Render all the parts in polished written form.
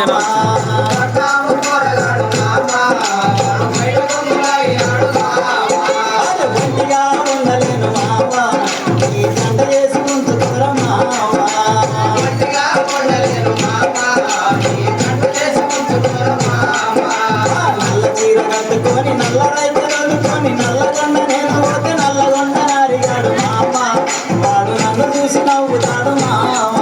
ఒంటిగా ఉండలేను మావా ఈ జంట చేసుకుంటురా మావా నల్ల చీర కట్టుకొని నల్ల రైతు కట్టుకొని నల్లగొండ నేను పోతే నల్లగొండ నారిగాడు మామ వాడు నన్ను చూసి నవ్వుతాడు మామ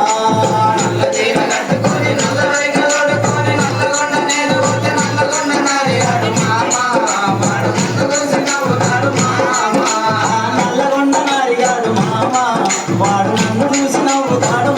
నల్లగొండ నారిగాడు మామ వాడు నన్ను చూసి నవ్వుతాడు